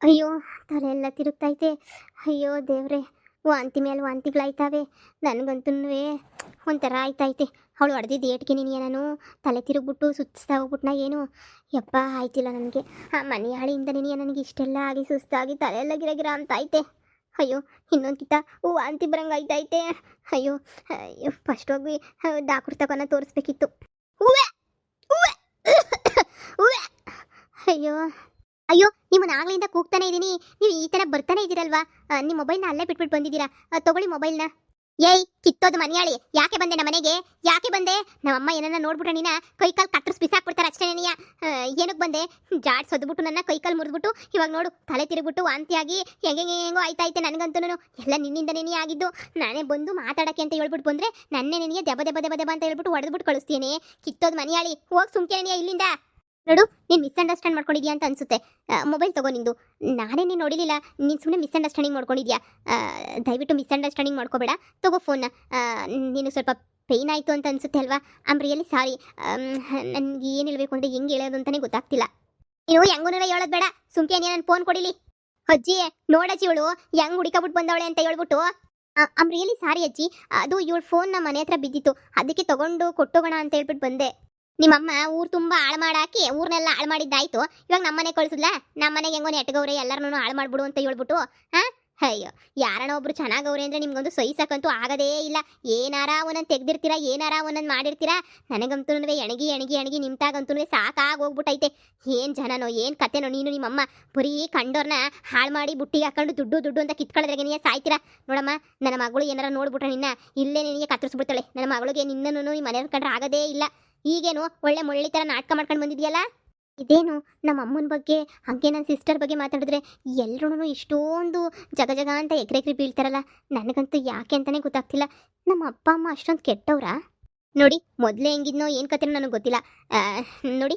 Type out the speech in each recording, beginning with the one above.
ಅಯ್ಯೋ ತಲೆ ಎಲ್ಲ ತಿರುಗ್ತೈತೆ. ಅಯ್ಯೋ ದೇವ್ರೆ, ವಾಂತಿ ಮೇಲೆ ವಾಂತಿಗಳಾಯ್ತಾವೆ. ನನಗಂತೂ ಒಂಥರ ಆಯ್ತೈತೆ. ಅವಳು ಹೊಡೆದಿದ್ದು ಏಟ್ಗೆ ನೀನು ನಾನು ತಲೆ ತಿರುಗ್ಬಿಟ್ಟು ಸುಸ್ತಾ ಹೋಗ್ಬಿಟ್ನ ಏನು. ಯಪ್ಪ ಆಯ್ತಿಲ್ಲ ನನಗೆ. ಆ ಮನೆಯಾಳಿಂದ ನೀನು ನನಗೆ ಇಷ್ಟೆಲ್ಲ ಆಗಿ ಸುಸ್ತಾಗಿ ತಲೆಯೆಲ್ಲ ಗಿರ ಅಂತ ಐತೆ. ಅಯ್ಯೋ ಇನ್ನೊಂದು ಕಿತ ವಾಂತಿ ಬರಂಗೆ ಆಯ್ತೈತೆ. ಅಯ್ಯೋ ಅಯ್ಯೋ ಫಸ್ಟ್ ಹೋಗಿ ಡಾಕ್ಟ್ರ್ ತಗೊಂಡ ತೋರಿಸ್ಬೇಕಿತ್ತು. ಹೂವೆ ಹೂವೆ ಹೂವೆ. ಅಯ್ಯೋ ಅಯ್ಯೋ ನಿಮ್ಮನ್ನ ಆಗ್ಲಿಂದ ಕೂಗ್ತಾನೆ ಇದ್ದೀನಿ, ನೀವು ಈ ಥರ ಬರ್ತಾನೆ ಇದ್ದೀರಲ್ವಾ? ನಿಮ್ಮ ಮೊಬೈಲ್ನ ಅಲ್ಲೇ ಬಿಟ್ಬಿಟ್ಟು ಬಂದಿದ್ದೀರಾ. ತಗೊಳ್ಳಿ ಮೊಬೈಲ್ನ. ಏಯ್ ಕಿತ್ತೋದು ಮನೆಯಾಳಿ, ಯಾಕೆ ಬಂದೆ ನಮ್ಮ ಮನೆಗೆ? ಯಾಕೆ ಬಂದೆ? ನಮ್ಮಮ್ಮ ಏನನ್ನ ನೋಡ್ಬಿಟ್ರೆ ನೀನ ಕೈಕಾಲು ಕತ್ತರಿಸಿ ಬಿಸಾಕ್ಬಿಡ್ತಾರೆ ಅಷ್ಟೇ. ನೀನು ಏನಕ್ಕೆ ಬಂದೆ? ಜಾಡ್ ಸದ್ಬಿಟ್ಟು ನನ್ನ ಕೈಕಾಲು ಮುರಿದ್ಬಿಟ್ಟು ಇವಾಗ ನೋಡು ತಲೆ ತಿರುಗ್ಬಿಟ್ಟು ವಾಂತಿಯಾಗಿ ಹೆಂಗೋ ಆಯ್ತಾಯ್ತೆ. ನನಗಂತೂ ಎಲ್ಲ ನಿನ್ನಿಂದ ನೆನೆ ಆಗಿದ್ದು. ನಾನೇ ಬಂದು ಮಾತಾಡಕ್ಕೆ ಅಂತ ಹೇಳ್ಬಿಟ್ಟು ಬಂದರೆ ನನ್ನೇ ನಿನಗೆ ದೆಬ ದೆಬ ದೆಬ ದೆಬ ಅಂತ ಹೇಳ್ಬಿಟ್ಟು ಹೊಡೆದ್ಬಿಟ್ಟು ಕಳಿಸ್ತೀನಿ. ಕಿತ್ತೋದು ಮನೆಯಾಳಿ, ಹೋಗಿ ಸುಮ್ಕೆ ನೆನೆಯ ಇಲ್ಲಿಂದ. ನೋಡು ನೀನು ಮಿಸ್ಅಂಡರ್ಸ್ಟ್ಯಾಂಡ್ ಮಾಡ್ಕೊಂಡಿದ್ಯಾ ಅಂತ ಅನ್ಸುತ್ತೆ. ಮೊಬೈಲ್ ತಗೋ ನಿಂದು. ನಾನೇ ನೀನು ನೋಡಿಲಿಲ್ಲ, ನೀನು ಸುಮ್ಮನೆ ಮಿಸ್ಅಂಡರ್ಸ್ಟ್ಯಾಂಡಿಂಗ್ ಮಾಡ್ಕೊಂಡಿದ್ಯಾ. ದಯವಿಟ್ಟು ಮಿಸ್ಅಂಡರ್ಸ್ಟ್ಯಾಂಡಿಂಗ್ ಮಾಡ್ಕೋಬೇಡ. ತಗೋ ಫೋನ್ನ. ನೀನು ಸ್ವಲ್ಪ ಪೇಯ್ನ್ ಆಯಿತು ಅಂತ ಅನ್ಸುತ್ತೆ ಅಲ್ವಾ? I'm really sorry. ನನಗೆ ಏನು ಹೇಳಬೇಕು ಅಂದರೆ ಹೆಂಗೆ ಹೇಳೋದು ಅಂತಲೇ ಗೊತ್ತಾಗ್ತಿಲ್ಲ. ನೀವು ಹೆಂಗೂ ಹೇಳೋದು ಬೇಡ, ಸುಮ್ಕೆ ನಾನು ಫೋನ್ ಕೊಡಿಲಿ. ಅಜ್ಜಿ ನೋಡಜ್ಜಿ, ಇವಳು ಹೆಂಗೆ ಹುಡುಕಬಿಟ್ಟು ಬಂದವಳೆ ಅಂತ ಹೇಳ್ಬಿಟ್ಟು. ಐಮ್ ರಿಯಲಿ ಸಾರಿ ಅಜ್ಜಿ, ಅದು ಇವಳು ಫೋನ್ ನಮ್ಮ ಮನೆ ಹತ್ರ ಬಿದ್ದಿತ್ತು, ಅದಕ್ಕೆ ತಗೊಂಡು ಕೊಟ್ಟೋಗೋಣ ಅಂತ ಹೇಳ್ಬಿಟ್ಟು ಬಂದೆ. ನಿಮ್ಮಮ್ಮ ಊರು ತುಂಬ ಹಾಳು ಮಾಡಾಕಿ ಊರ್ನೆಲ್ಲ ಹಾಳು ಮಾಡಿದ್ದಾಯ್ತು. ಇವಾಗ ನಮ್ಮನೆ ಕಳಿಸಿದ್ಲ, ನಮ್ಮನೆಗೆ ಹೆಂಗೋ ನೆಟ್ಗವ್ರೆ ಎಲ್ಲರನ್ನೂ ಹಾಳು ಮಾಡ್ಬಿಡು ಅಂತ ಹೇಳ್ಬಿಟ್ಟು. ಅಯ್ಯೋ ಯಾರಣ್ಣ ಒಬ್ರು ಚೆನ್ನಾಗವ್ರೆ ಅಂದರೆ ನಿಮ್ಗೊಂದು ಸಹಿಸಕ್ಕಂತೂ ಆಗದೇ ಇಲ್ಲ. ಏನಾರ ಒಂದೊಂದು ತೆಗ್ದಿರ್ತೀರಾ, ಏನಾರ ಒಂದೊಂದು ಮಾಡಿರ್ತೀರಾ. ನನಗಂತೂ ಎಣಗಿ ನಿಮ್ತಾಗಂತೂ ಸಾಕಾಗಿ ಹೋಗ್ಬಿಟ್ಟೈತೆ. ಏನು ಜನನೋ ಏನು ಕತೆನೋ. ನೀನು ನಿಮ್ಮಮ್ಮ ಬರೀ ಕಂಡೋರ್ನ ಹಾಳು ಮಾಡಿ ಬುಟ್ಟಿಗೆ ಹಾಕೊಂಡು ದುಡ್ಡು ಅಂತ ಕಿತ್ಕೊಳ್ಳೋದ್ರಾಗೆ ನೀನು ಸಾಯ್ತೀರಾ. ನೋಡಮ್ಮ, ನನ್ನ ಮಗಳು ಏನಾರ ನೋಡ್ಬಿಟ್ರೆ ನಿನ್ನ ಇಲ್ಲೇ ನಿನಗೆ ಕತ್ತರಿಸ್ಬಿಡ್ತಾಳೆ. ನನ್ನ ಮಗಳಿಗೆ ನಿನ್ನನ್ನು ನಿಮ್ಮ ಮನೆ ಕಂಡ್ರೆ ಆಗದೇ ಇಲ್ಲ. ಈಗೇನು ಒಳ್ಳೆ ಮೊಳ್ಳಿ ಥರ ನಾಟಕ ಮಾಡ್ಕೊಂಡು ಬಂದಿದೆಯಲ್ಲ. ಇದೇನು ನಮ್ಮ ಅಮ್ಮನ ಬಗ್ಗೆ ಹಾಗೆ ನನ್ನ ಸಿಸ್ಟರ್ ಬಗ್ಗೆ ಮಾತಾಡಿದ್ರೆ ಎಲ್ಲರೂ ಇಷ್ಟೊಂದು ಜಗ ಅಂತ ಎಗ್ರೆಗ್ರಿ ಬೀಳ್ತಾರಲ್ಲ. ನನಗಂತೂ ಯಾಕೆ ಅಂತಲೇ ಗೊತ್ತಾಗ್ತಿಲ್ಲ. ನಮ್ಮ ಅಪ್ಪ ಅಮ್ಮ ಅಷ್ಟೊಂದು ಕೆಟ್ಟವ್ರಾ? ನೋಡಿ ಮೊದಲೇ ಹೆಂಗಿದ್ನೋ ಏನು ಕತೆನೋ ನನಗೆ ಗೊತ್ತಿಲ್ಲ. ನೋಡಿ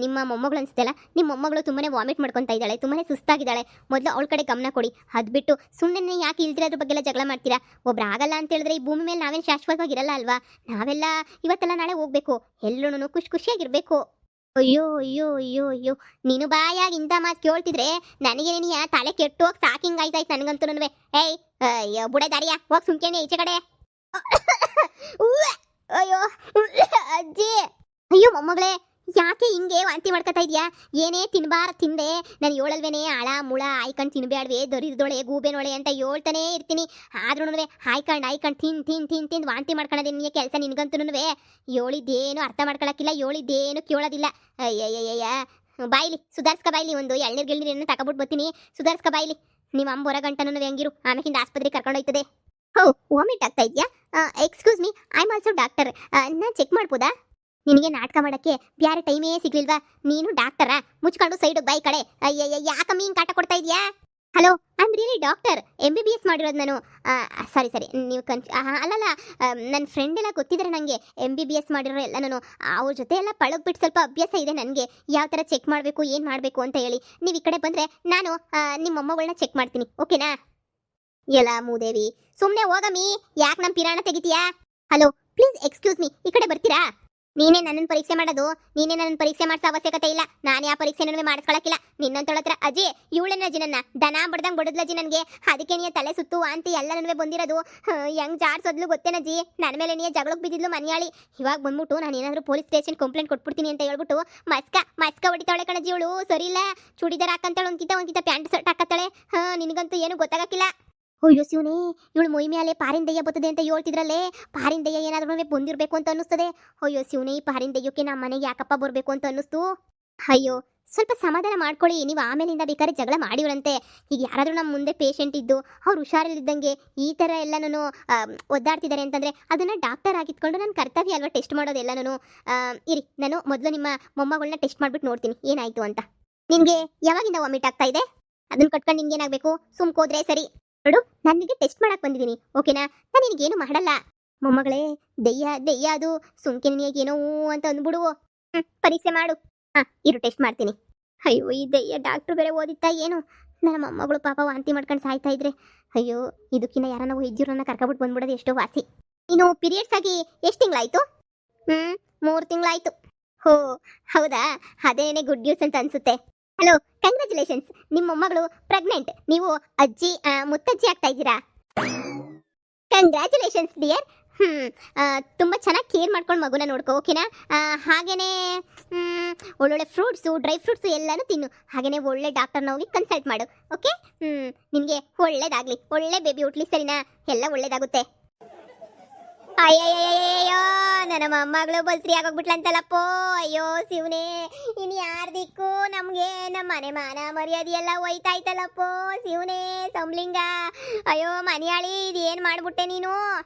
ನಿಮ್ಮ ಮೊಮ್ಮಗಳು ಅನಿಸುತ್ತಲ್ಲ, ನಿಮ್ಮ ಮೊಮ್ಮಗಳು ತುಂಬಾ ವಾಮಿಟ್ ಮಾಡ್ಕೊತಾ ಇದ್ದಾಳೆ, ತುಂಬಾ ಸುಸ್ತಾಗಿದ್ದಾಳೆ. ಮೊದಲು ಅವಳ ಕಡೆ ಗಮನ ಕೊಡಿ. ಅದು ಬಿಟ್ಟು ಸುಮ್ಮನೆ ಯಾಕೆ ಇಲ್ದಿರ ಅದ್ರ ಬಗ್ಗೆ ಎಲ್ಲ ಜಗಳ ಮಾಡ್ತೀರಾ? ಒಬ್ರು ಆಗಲ್ಲ ಅಂತ ಹೇಳಿದ್ರೆ ಈ ಭೂಮಿ ಮೇಲೆ ನಾವೇನು ಶಾಶ್ವತವಾಗಿರಲ್ಲ ಅಲ್ವಾ? ನಾವೆಲ್ಲ ಇವತ್ತೆಲ್ಲ ನಾಳೆ ಹೋಗ್ಬೇಕು, ಎಲ್ಲರೂ ಖುಷಿಯಾಗಿರ್ಬೇಕು. ಅಯ್ಯೋ ಅಯ್ಯೋ ಅಯ್ಯೋ ಅಯ್ಯೋ, ನೀನು ಬಾಯಾಗಿ ಇಂಥ ಮಾತು ಕೇಳ್ತಿದ್ರೆ ನನಗೆ ನೀಯ ತಲೆ ಕೆಟ್ಟು ಹೋಗಿ ಸಾಕಿಂಗ್ ಆಯ್ತಾಯ್ತು ನನಗಂತೂ. ಏಯ್ ಅಯ್ಯೋ ಬುಡೆ ದಾರಿಯಾ, ಹೋಗಿ ಸುಮ್ಕೇನೆ ಈಚೆ ಕಡೆ. ಅಯ್ಯೋ ಅಜ್ಜಿ, ಅಯ್ಯೋ ಮೊಮ್ಮಗಳೇ, ಯಾಕೆ ಹಿಂಗೆ ವಾಂತಿ ಮಾಡ್ಕೊತಾ ಇದೆಯಾ? ಏನೇ ತಿಂದೆ ನಾನು ಹೇಳಲ್ವೇನೆ ಆಳ ಮುಳ ಆಯ್ಕೊಂಡು ತಿನ್ಬೇಡ್ವೆ ದರಿದೊಳೆ ಗೂಬೆನೊಳೆ ಅಂತ ಹೇಳ್ತಾನೆ ಇರ್ತೀನಿ. ಆದ್ರೂ ಆಯ್ಕೊಂಡು ತಿಂದು ವಾಂತಿ ಮಾಡ್ಕೊಳ್ಳೋದೇ ನಿನಗೆ ಕೆಲಸ. ನಿನ್ಗಂತೂ ಹೇಳಿದ್ದೇನು ಅರ್ಥ ಮಾಡ್ಕೊಳಕ್ಕಿಲ್ಲ, ಹೇಳಿದ್ದೇನು ಕೇಳೋದಿಲ್ಲ. ಅಯ್ಯಯ್ಯಯ್ಯ, ಬಾಯ್ಲಿ ಸುಧಾರ್ಸ್ಕ ಬಾಯ್ಲಿ. ಒಂದು ಎಳ್ನೀರು ಗಿಳ್ನೀರನ್ನು ತಗೊಬಿಟ್ಟು ಬರ್ತೀನಿ, ಸುಧಾರ್ಸ್ಕ ಬಾಯ್ಲಿ. ನಿಮ್ಮ ಅಮ್ಮ ಹೊರ ಗಂಟನೂ ಹೆಂಗಿರು, ಆಮೇಕಿಂದ ಆಸ್ಪತ್ರೆಗೆ ಕರ್ಕೊಂಡೋಯ್ತದೆ. ಓ ವಾಮಿಟ್ ಆಗ್ತಾ ಇದೆಯಾ? Excuse me, I am also doctor. ನಾನು ಚೆಕ್ ಮಾಡ್ಬೋದಾ? ನಿನಗೆ ನಾಟಕ ಮಾಡೋಕ್ಕೆ ಬ್ಯಾರೆ ಟೈಮೇ ಸಿಗ್ಲಿಲ್ವಾ? ನೀನು ಡಾಕ್ಟರಾ? ಮುಚ್ಕೊಂಡು ಸೈಡ್ ಬೈ ಕಡೆ. ಅಯ್ಯಯ್ಯ ಯಾಕಮ್ಮಿ ಹಿಂಗೆ ಕಾಟ ಕೊಡ್ತಾ ಇದೆಯಾ? Hello, I am really doctor. MBBS ಮಾಡಿರೋದು ನಾನು. ಸಾರಿ ನೀವು ಅಲ್ಲಲ್ಲ, ನನ್ನ ಫ್ರೆಂಡ್ ಎಲ್ಲ ಗೊತ್ತಿದ್ದಾರೆ ನನಗೆ MBBS ಮಾಡಿರೋ ಎಲ್ಲ. ನಾನು ಅವ್ರ ಜೊತೆ ಎಲ್ಲ ಪಳಗ್ಬಿಟ್ಟು ಸ್ವಲ್ಪ ಅಭ್ಯಾಸ ಇದೆ ನನಗೆ, ಯಾವ ಥರ ಚೆಕ್ ಮಾಡಬೇಕು ಏನು ಮಾಡಬೇಕು ಅಂತ ಹೇಳಿ. ನೀವು ಈ ಕಡೆ ಬಂದರೆ ನಾನು ನಿಮ್ಮ ಮೊಮ್ಮಗಳನ್ನ ಚೆಕ್ ಮಾಡ್ತೀನಿ, ಓಕೆನಾ? ಎಲ್ಲ ಮೂದೇವಿ, ಸುಮ್ಮನೆ ಹೋಗಮ್ಮಿ, ಯಾಕೆ ನಮ್ಮ ಪಿರಾಣ ತೆಗಿತೀಯಾ? ಹಲೋ ಪ್ಲೀಸ್ ಎಕ್ಸ್ಕ್ಯೂಸ್ ಮೀ, ಈ ಕಡೆ ಬರ್ತೀರಾ? ನೀನೇ ನನ್ನನ್ನು ಪರೀಕ್ಷೆ ಮಾಡೋದು, ನೀನೇ ನನ್ನನ್ನು ಪರೀಕ್ಷೆ ಮಾಡಿಸೋ ಅವಶ್ಯಕತೆ ಇಲ್ಲ. ನಾನು ಯಾವ ಪರೀಕ್ಷೆನೂ ಮಾಡಿಸ್ಕೊಳಕ್ಕಿಲ್ಲ. ನಿನ್ನಂತೊಳತ್ರ ಅಜ್ಜಿ ಇವಳನ್ನ ನನ್ನ ದನ ಬಡ್ದಂಗೆ ಬಡದ್ಲಜ್ಜಿ ನನಗೆ. ಅದಕ್ಕೆ ನೀ ತಲೆ ಸುತ್ತು ವಾಂತಿ ಎಲ್ಲನೂ ಬಂದಿರೋದು. ಹೆಂಗ್ ಜಾಡ್ಸೋದ್ಲು ಗೊತ್ತೇನಜ್ಜಿ? ನನ್ನ ಮೇಲೆ ನೀ ಜಗಳಕ್ಕೆ ಬಿದ್ದಿದ್ಲು ಮನೆಯಾಳಿ. ಇವಾಗ ಬಂದ್ಬಿಟ್ಟು ನಾನು ಏನಾದರೂ ಪೊಲೀಸ್ ಸ್ಟೇಷನ್ ಕಂಪ್ಲೇಂಟ್ ಕೊಟ್ಬಿಡ್ತೀನಿ ಅಂತ ಹೇಳ್ಬಿಟ್ಟು ಮಸ್ಕ ಹೊಡಿತಾಳೆ ಕಣಜ್ಜಿ ಇವಳು. ಸರಿ ಇಲ್ಲ, ಚೂಡಿದಾರ ಹಾಕಂತಾಳೆ, ಒಂದ್ಕಿತ ಪ್ಯಾಂಟ್ ಶರ್ಟ್ ಹಾಕತ್ತಾಳೆ. ನಿನಗಂತೂ ಏನು ಗೊತ್ತಾಗಕ್ಕಿಲ್ಲ. ಅಯ್ಯೋ ಶಿವನೇ, ಇವಳು ಮೊಯ್ ಮೇಲೆ ಪಾರಿನ ದೆಯ್ಯ ಬರ್ತದೆ ಅಂತ ಹೇಳ್ತಿದ್ರಲ್ಲೇ. ಪಾರಿನ ದೆಯ್ಯ ಏನಾದ್ರೂ ಬಂದಿರಬೇಕು ಅಂತ ಅನ್ನಿಸ್ತದೆ. ಅಯ್ಯೋ ಶಿವನೇ, ಈ ಪಾರಿನ ದೆಯ್ಯಕ್ಕೆ ನಮ್ಮ ಮನೆಗೆ ಯಾಕಪ್ಪ ಬರಬೇಕು ಅಂತ ಅನ್ನಿಸ್ತು. ಅಯ್ಯೋ ಸ್ವಲ್ಪ ಸಮಾಧಾನ ಮಾಡ್ಕೊಳ್ಳಿ. ನೀವು ಆಮೇಲಿಂದ ಬೇಕಾದ್ರೆ ಜಗಳ ಮಾಡಿವ್ರಂತೆ. ಈಗ ಯಾರಾದರೂ ನಮ್ಮ ಮುಂದೆ ಪೇಷಂಟ್ ಇದ್ದು ಅವ್ರು ಹುಷಾರಿಲ್ದಂಗೆ ಈ ಥರ ಎಲ್ಲನೂ ಒದ್ದಾಡ್ತಿದ್ದಾರೆ ಅಂತಂದರೆ ಅದನ್ನು ಡಾಕ್ಟರ್ ಆಗಿತ್ಕೊಂಡು ನನ್ನ ಕರ್ತವ್ಯ ಅಲ್ವಾ ಟೆಸ್ಟ್ ಮಾಡೋದೆಲ್ಲನೂ. ಇರಿ, ನಾನು ಮೊದಲು ನಿಮ್ಮ ಮೊಮ್ಮಗಳನ್ನ ಟೆಸ್ಟ್ ಮಾಡಿಬಿಟ್ಟು ನೋಡ್ತೀನಿ ಏನಾಯಿತು ಅಂತ. ನಿನಗೆ ಯಾವಾಗಿಂದ ವಾಮಿಟ್ ಆಗ್ತಾ ಇದೆ? ಅದನ್ನು ಕಟ್ಕೊಂಡು ನಿನ್ಗೇನಾಗಬೇಕು? ಸುಮ್ಕೋದ್ರೆ ಸರಿ. ನೋಡು, ನನಗೆ ಟೆಸ್ಟ್ ಮಾಡಕ್ಕೆ ಬಂದಿದ್ದೀನಿ, ಓಕೆನಾ? ನಾನು ನಿನಗೇನು ಮಾಡಲ್ಲ. ಮೊಮ್ಮಗಳೇ, ದೆಯ್ಯ ಅದು ಸುಮ್ಕೆ ನಿನಗೇನೋ ಅಂತ ಅಂದ್ಬಿಡು. ಪರೀಕ್ಷೆ ಮಾಡು. ಇರು ಟೆಸ್ಟ್ ಮಾಡ್ತೀನಿ. ಅಯ್ಯೋ ಈ ದೆಯ್ಯ ಡಾಕ್ಟ್ರು ಬೇರೆ ಓದಿತ್ತಾ ಏನು? ನನ್ನ ಮೊಮ್ಮಗಳು ಪಾಪ ವಾಂತಿ ಮಾಡ್ಕೊಂಡು ಸಾಯ್ತಾ ಇದ್ರೆ, ಅಯ್ಯೋ ಇದಕ್ಕಿನ್ನ ಯಾರನ್ನ ವೈದ್ಯರನ್ನ ಕರ್ಕೊಬಿಟ್ಟು ಬಂದ್ಬಿಡೋದು ಎಷ್ಟೋ ವಾಸಿ. ನೀನು ಪೀರಿಯಡ್ಸ್ ಆಗಿ ಎಷ್ಟು ತಿಂಗಳಾಯ್ತು? 3 ತಿಂಗಳಾಯ್ತು. ಹೋ ಹೌದಾ? ಅದೇನೇ ಗುಡ್ ನ್ಯೂಸ್ ಅಂತ ಅನ್ಸುತ್ತೆ. Hello, congratulations. ನಿಮ್ಮ ಮೊಮ್ಮಗಳು ಪ್ರೆಗ್ನೆಂಟ್. ನೀವು ಅಜ್ಜಿ ಮುತ್ತಜ್ಜಿ ಆಗ್ತಾ ಇದ್ದೀರಾ. Congratulations dear. ಹ್ಮ್ ತುಂಬ ಚೆನ್ನಾಗಿ ಕೇರ್ ಮಾಡ್ಕೊಂಡು ಮಗುನ ನೋಡ್ಕೋ, ಓಕೆನಾ? ಹಾಗೇನೆ ಒಳ್ಳೊಳ್ಳೆ ಫ್ರೂಟ್ಸು, ಡ್ರೈ ಫ್ರೂಟ್ಸು ಎಲ್ಲನೂ ತಿನ್ನು. ಹಾಗೇನೆ ಒಳ್ಳೆ ಡಾಕ್ಟರ್ನ ಹೋಗಿ ಕನ್ಸಲ್ಟ್ ಮಾಡು, ಓಕೆ? ನಿನಗೆ ಒಳ್ಳೇದಾಗಲಿ, ಒಳ್ಳೆ ಬೇಬಿ ಹುಟ್ಲಿ, ಸರಿನಾ? ಎಲ್ಲ ಒಳ್ಳೇದಾಗುತ್ತೆ. ಅಯ್ಯಯ್ಯಯ್ಯೋ, ನನ್ನ ಮೊಮ್ಮಗಳು ಬಸ್ರಿ ಆಗೋಗ್ಬಿಟ್ಲಂತಲ್ಲಪ್ಪೋ. ಅಯ್ಯೋ ಶಿವನೇ, ಇನ್ನು ಯಾರ ದಿಕ್ಕು ನಮಗೆ? ನಮ್ಮ ಮನೆ ಮಾನ ಮರ್ಯಾದೆ ಎಲ್ಲ ಹೋಯ್ತಾಯ್ತಲ್ಲಪ್ಪೋ ಶಿವನೇ ಸಂಬ್ಲಿಂಗ. ಅಯ್ಯೋ ಮನಿಯಾಳಿ, ಇದೇನು ಮಾಡ್ಬಿಟ್ಟೆ ನೀನು?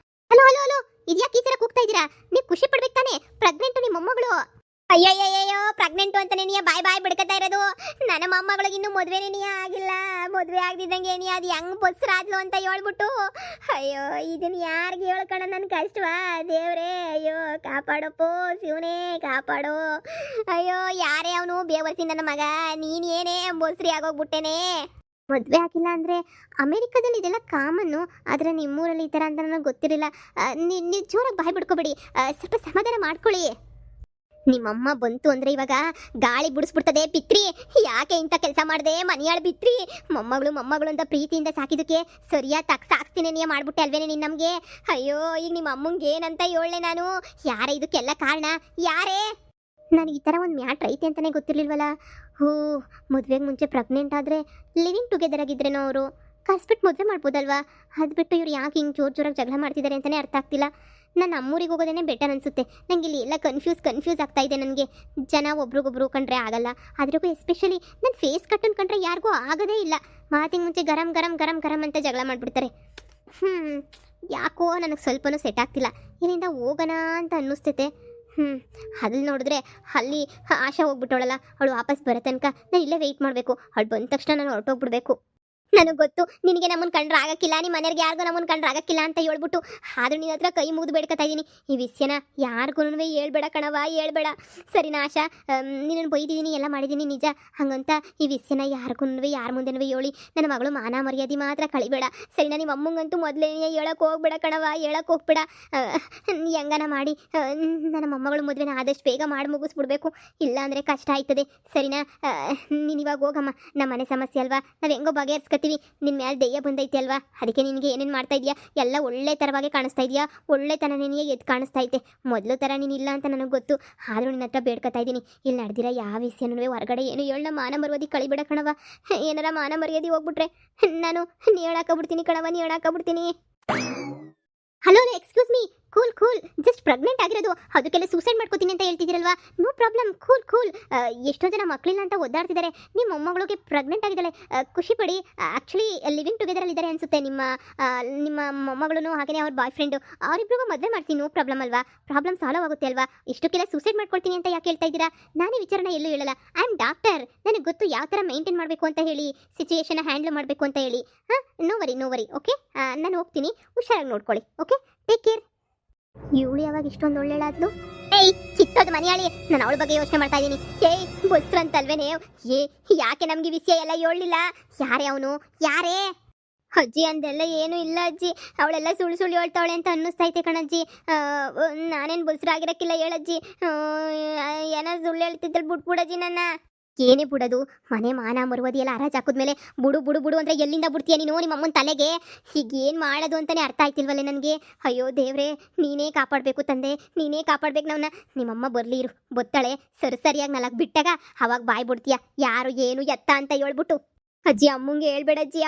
ಹಲೋ ಹಲೋ ಹಲೋ, ಇದ್ಯಾಕೆ ಈ ಥರ ಕೂಗ್ತಾ ಇದ್ದೀರಾ? ನೀವು ಖುಷಿ ಪಡ್ಬೇಕು ತಾನೆ, ಪ್ರೆಗ್ನೆಂಟು ನಿಮ್ಮ ಮೊಮ್ಮಗಳು. ಅಯ್ಯಯ್ಯಯ್ಯೋ, ಪ್ರೆಗ್ನೆಂಟು ಅಂತಾನೆ ನೀ ಬಾಯ್ ಬಿಡ್ಕತಾ ಇರೋದು. ನನ್ನ ಮೊಮ್ಮಗಳಿಗೆ ಇನ್ನೂ ಮದುವೆನೇ ನೀ ಆಗಿಲ್ಲ. ಮದುವೆ ಆಗದಿದ್ದಂಗೆ ನೀ ಅದು ಹೆಂಗ್ ಬಸ್ರಾದ್ಲು ಅಂತ ಹೇಳ್ಬಿಟ್ಟು. ಅಯ್ಯೋ, ಇದನ್ನ ಯಾರಿಗೆ ಹೇಳ್ಕಣ ನನ್ನ ಕಷ್ಟವಾ ದೇವ್ರೇ. ಅಯ್ಯೋ ಕಾಪಾಡಪ್ಪೋ ಶಿವನೇ, ಕಾಪಾಡೋ. ಅಯ್ಯೋ ಯಾರೇ ಅವನು ಬೇವರ್ಸಿ ನನ್ನ ಮಗ, ನೀನ್ ಏನೇ ಬಸ್ರಿ ಆಗೋಗ್ಬಿಟ್ಟೇನೆ. ಮದುವೆ ಆಗಿಲ್ಲ ಅಂದರೆ ಅಮೇರಿಕಾದಲ್ಲಿ ಇದೆಲ್ಲ ಕಾಮನ್ನು, ಆದರೆ ನಿಮ್ಮೂರಲ್ಲಿ ಈ ಥರ ಅಂತ ನನಗೆ ಗೊತ್ತಿರಲಿಲ್ಲ. ನೀವು ಜೋರಾಗಿ ಬಾಯ್ ಬಿಡ್ಕೋಬೇಡಿ, ಸ್ವಲ್ಪ ಸಮಾಧಾನ ಮಾಡ್ಕೊಳ್ಳಿ. ನಿಮ್ಮಮ್ಮ ಬಂತು ಅಂದರೆ ಇವಾಗ ಗಾಳಿ ಬಿಡಿಸ್ಬಿಡ್ತದೆ. ಪಿತ್ರಿ, ಯಾಕೆ ಇಂಥ ಕೆಲಸ ಮಾಡಿದೆ ಮನೆಯಾಳು ಬಿತ್ರಿ? ಮೊಮ್ಮಗಳು ಅಂತ ಪ್ರೀತಿಯಿಂದ ಸಾಕಿದಕ್ಕೆ ಸರಿಯಾಗಿ ಸಾಕ್ಸ್ತೀನಿ ನೀ ಮಾಡ್ಬಿಟ್ಟೆ ಅಲ್ವೇನೆ ನೀನು ನಮಗೆ. ಅಯ್ಯೋ, ಈಗ ನಿಮ್ಮ ಅಮ್ಮಂಗೆ ಏನಂತ ಹೇಳಲೆ ನಾನು? ಯಾರೇ ಇದಕ್ಕೆಲ್ಲ ಕಾರಣ? ಯಾರೇ? ನನಗೆ ಈ ಥರ ಒಂದು ಮ್ಯಾಟ್ರ್ ಐತೆ ಅಂತಲೇ ಗೊತ್ತಿರಲಿಲ್ವಲ್ಲ. ಹೋ, ಮದುವೆಗೆ ಮುಂಚೆ ಪ್ರೆಗ್ನೆಂಟ್ ಆದರೆ ಲಿವಿಂಗ್ ಟುಗೆದರ್ ಆಗಿದ್ರೇನೋ ಅವರು ಕರ್ಸ್ಬಿಟ್ಟು ಮದುವೆ ಮಾಡ್ಬೋದಲ್ವಾ? ಅದು ಬಿಟ್ಟು ಇವ್ರು ಯಾಕೆ ಹಿಂಗೆ ಜೋರಾಗಿ ಜಗಳ ಮಾಡ್ತಿದ್ದಾರೆ ಅಂತಲೇ ಅರ್ಥ ಆಗ್ತಿಲ್ಲ. ನಾನು ಅಮ್ಮೂರಿಗೆ ಹೋಗೋದೇ ಬೆಟರ್ ಅನಿಸುತ್ತೆ. ನನಗೆ ಇಲ್ಲಿ ಎಲ್ಲ ಕನ್ಫ್ಯೂಸ್ ಆಗ್ತಾ ಇದೆ. ನನಗೆ ಜನ ಒಬ್ರಿಗೊಬ್ರು ಕಂಡ್ರೆ ಆಗಲ್ಲ, ಅದ್ರಿಗೂ ಎಸ್ಪೆಷಲಿ ನನ್ನ ಫೇಸ್ ಕಟ್ಟನ್ನು ಕಂಡ್ರೆ ಯಾರಿಗೂ ಆಗೋದೇ ಇಲ್ಲ. ಮಾತಿಗೆ ಮುಂಚೆ ಗರಂ ಗರಂ ಗರಂ ಗರಂ ಅಂತ ಜಗಳ ಮಾಡಿಬಿಡ್ತಾರೆ. ಯಾಕೋ ನನಗೆ ಸ್ವಲ್ಪನೂ ಸೆಟ್ ಆಗ್ತಿಲ್ಲ. ಇಲ್ಲಿಂದ ಹೋಗೋಣ ಅಂತ ಅನ್ನಿಸ್ತೈತೆ. ಅಲ್ಲಿ ನೋಡಿದ್ರೆ ಅಲ್ಲಿ ಆಶಾ ಹೋಗ್ಬಿಟ್ಟವಳಲ್ಲ, ಅವಳು ವಾಪಸ್ ಬರೋ ತನಕ ನಾನು ಇಲ್ಲೇ ವೆಯ್ಟ್ ಮಾಡಬೇಕು. ಅವಳು ಬಂದ ತಕ್ಷಣ ನಾನು ಹೊರಟೋಗ್ಬಿಡ್ಬೇಕು. ನನಗೆ ಗೊತ್ತು ನಿನಗೆ ನಮ್ಮನ್ನು ಕಂಡ್ರೆ ಆಗಕ್ಕಿಲ್ಲ, ನಿಮ್ಮ ಮನೆಯವ್ರಿಗೆ ಯಾರಿಗೂ ನಮ್ಮನ್ನು ಕಂಡ್ರೆ ಆಗಕ್ಕಿಲ್ಲ ಅಂತ ಹೇಳ್ಬಿಟ್ಟು, ಆದರೂ ನಿನ್ನ ಹತ್ರ ಕೈ ಮುಗಿದು ಬೇಡ್ಕೊತಾ ಇದ್ದೀನಿ. ಈ ವಿಷಯನ ಯಾರಿಗೂ ಹೇಳ್ಬೇಡ ಕಣವ, ಹೇಳ್ಬೇಡ, ಸರಿನಾ ಆಶಾ? ನಿನ್ನನ್ನು ಬೈದಿದ್ದೀನಿ, ಎಲ್ಲ ಮಾಡಿದ್ದೀನಿ ನಿಜ. ಹಂಗಂತ ಈ ವಿಷಯನ ಯಾರಿಗೂ ಯಾರ ಮುಂದೆನೂ ಹೇಳಿ ನನ್ನ ಮಗಳು ಮಾನ ಮರ್ಯಾದೆ ಮಾತ್ರ ಕಳಿಬೇಡ, ಸರಿನಾ? ನಿಮ್ಮ ಅಮ್ಮಂಗಂತೂ ಮೊದಲೇ ಹೇಳಕ್ಕೆ ಹೋಗ್ಬೇಡ ಕಣವ, ಹೇಳಕ್ಕೆ ಹೋಗ್ಬೇಡ. ಹೆಂಗನ ಮಾಡಿ ನನ್ನ ಮೊಮ್ಮಗಳು ಮದುವೆನ ಆದಷ್ಟು ಬೇಗ ಮಾಡಿ ಮುಗಿಸ್ಬಿಡ್ಬೇಕು, ಇಲ್ಲ ಅಂದರೆ ಕಷ್ಟ ಆಯ್ತದೆ, ಸರಿನಾ? ನೀನು ಇವಾಗ ಹೋಗಮ್ಮ, ನಮ್ಮ ಮನೆ ಸಮಸ್ಯೆ ಅಲ್ವಾ, ನಾವು ಹೆಂಗೋ ಬಗೆಹರಿಸ್ಕೊತೀವಿ. ನಿನ್ನ ಮೇಲೆ ದೆಯ್ಯ ಬಂದೈತೆ ಅಲ್ವಾ, ಅದಕ್ಕೆ ನಿನಗೆ ಏನೇನು ಮಾಡ್ತಾ ಇದೆಯಾ ಎಲ್ಲ ಒಳ್ಳೆ ಥರವಾಗಿ ಕಾಣಿಸ್ತಾ ಇದೆಯಾ, ಒಳ್ಳೆತನ ನಿನಗೆ ಎದ್ದು ಕಾಣಿಸ್ತಾ ಐತೆ. ಮೊದಲು ಥರ ನೀನಿಲ್ಲ ಅಂತ ನನಗೆ ಗೊತ್ತು, ಆದರೂ ನಿನ್ನ ಹತ್ರ ಬೇಡ್ಕೊತಾ ಇದ್ದೀನಿ. ಇಲ್ಲಿ ನಡೆದಿರೋ ಯಾವ ವಿಷಯನೂ ಹೊರಗಡೆ ಏನು ಹೇಳ ಮಾನ ಮರ್ಯಾದೆ ಕಳಿಬಿಡ ಕಣವ. ಏನಾರ ಮಾನ ಮರ್ಯಾದೆ ಹೋಗ್ಬಿಟ್ರೆ ನಾನು ಹೇಳಾಕಬಿಡ್ತೀನಿ ಕಣವ, ಹೇಳಾಕಬಿಡ್ತೀನಿ. Hello, excuse me, cool, just pregnant ಆಗಿರೋದು, ಅದಕ್ಕೆಲ್ಲ ಸೂಸೈಡ್ ಮಾಡ್ಕೋತೀನಿ ಅಂತ ಹೇಳ್ತಿದ್ದೀರಲ್ವಾ? No problem, cool. ಎಷ್ಟೋ ಜನ ಮಕ್ಕಳಿಲ್ಲ ಅಂತ ಒದ್ದಾಡ್ತಿದ್ದಾರೆ. ನಿಮ್ಮ ಮೊಮ್ಮಗಳಿಗೆ ಪ್ರೆಗ್ನೆಂಟ್ ಆಗಿದ್ದಾಳೆ, ಖುಷಿ ಪಡಿ. ಆ್ಯಕ್ಚುಲಿ ಲಿವಿಂಗ್ ಟುಗೆದರಲ್ಲಿ ಇದ್ದಾರೆ ಅನಿಸುತ್ತೆ ನಿಮ್ಮ ಮೊಮ್ಮಗಳು, ಹಾಗೆಯೇ ಅವ್ರ ಬಾಯ್ ಫ್ರೆಂಡು, ಅವರಿಬ್ರಿಗೂ ಮದುವೆ ಮಾಡ್ತೀನಿ. ನೋ ಪ್ರಾಬ್ಲಮ್ ಅಲ್ವಾ? ಪ್ರಾಬ್ಲಮ್ ಸಾಲ್ವ್ ಆಗುತ್ತೆ ಅಲ್ವಾ? ಇಷ್ಟಕ್ಕೆಲ್ಲ ಸೂಸೈಡ್ ಮಾಡ್ಕೊಳ್ತೀನಿ ಅಂತ ಯಾಕೆ ಹೇಳ್ತಾ ಇದ್ದೀರಾ? ನಾನೇ ವಿಚಾರನ ಎಲ್ಲೂ ಹೇಳಲ್ಲ. ಐ ಆಮ್ ಡಾಕ್ಟರ್, ನನಗೆ ಗೊತ್ತು ಯಾವ ಥರ ಮೇಂಟೈನ್ ಮಾಡಬೇಕು ಅಂತ ಹೇಳಿ, ಸಿಚುಯೇಷನ್ನ ಹ್ಯಾಂಡಲ್ ಮಾಡಬೇಕು ಅಂತ ಹೇಳಿ. No worry, okay? ನಾನು ಹೋಗ್ತೀನಿ, ಹುಷಾರಾಗಿ ನೋಡ್ಕೊಳ್ಳಿ, ಓಕೆ? Take care. ಇವಳು ಯಾವಾಗ ಇಷ್ಟೊಂದು ಒಳ್ಳೆಳಾದ್ಲು? ಏಯ್ ಕಿತ್ತೋದು ಮನೆಯಾಳಿ, ನಾನು ಅವಳ ಬಗ್ಗೆ ಯೋಚನೆ ಮಾಡ್ತಾ ಇದ್ದೀನಿ. ಏಯ್ ಬಸ್ರಂತಲ್ವೇನೆ, ಯಾಕೆ ನಮ್ಗೆ ವಿಷಯ ಎಲ್ಲ ಹೇಳಲಿಲ್ಲ? ಯಾರೇ ಅವನು, ಯಾರೇ? ಅಜ್ಜಿ ಅಂದೆಲ್ಲ ಏನೂ ಇಲ್ಲ ಅಜ್ಜಿ, ಅವಳೆಲ್ಲ ಸುಳ್ಳು ಹೇಳ್ತಾವಳೆ ಅಂತ ಅನ್ನಿಸ್ತೈತೆ ಕಣಜ್ಜಿ. ನಾನೇನು ಬಸ್ರಾಗಿರಕ್ಕಿಲ್ಲ ಹೇಳಜ್ಜಿ. ಏನೋ ಸುಳ್ಳು ಹೇಳ್ತಿದ್ದಲ್ಲಿ ಬಿಟ್ಬಿಡಜ್ಜಿ ನನ್ನ. ಏನೇ ಬಿಡೋದು, ಮನೆ ಮಾನ ಮರುವದಿ ಎಲ್ಲ ಹರಾಜ್ ಹಾಕಿದ್ಮೇಲೆ ಬುಡು ಅಂದರೆ ಎಲ್ಲಿಂದ ಬಿಡ್ತೀಯ ನೀನು? ನಿಮ್ಮ ಅಮ್ಮನ ತಲೆಗೆ ಹೀಗೇನು ಮಾಡೋದು ಅಂತಲೇ ಅರ್ಥ ಆಯ್ತಿಲ್ವಲ್ಲೇ ನನಗೆ. ಅಯ್ಯೋ ದೇವ್ರೆ, ನೀನೇ ಕಾಪಾಡಬೇಕು ತಂದೆ, ನೀನೇ ಕಾಪಾಡ್ಬೇಕು ನಮ್ಮನ್ನ. ನಿಮ್ಮಮ್ಮ ಬರಲಿ ಇರು, ಬತ್ತಾಳೆ, ಸರಿಯಾಗಿ ನಾಲ್ಕು ಬಿಟ್ಟಾಗ ಅವಾಗ ಬಾಯ್ ಬಿಡ್ತೀಯ ಯಾರು ಏನು ಎತ್ತ ಅಂತ ಹೇಳ್ಬಿಟ್ಟು. ಅಜ್ಜಿ ಅಮ್ಮಂಗೆ ಹೇಳ್ಬೇಡಜ್ಜಿ,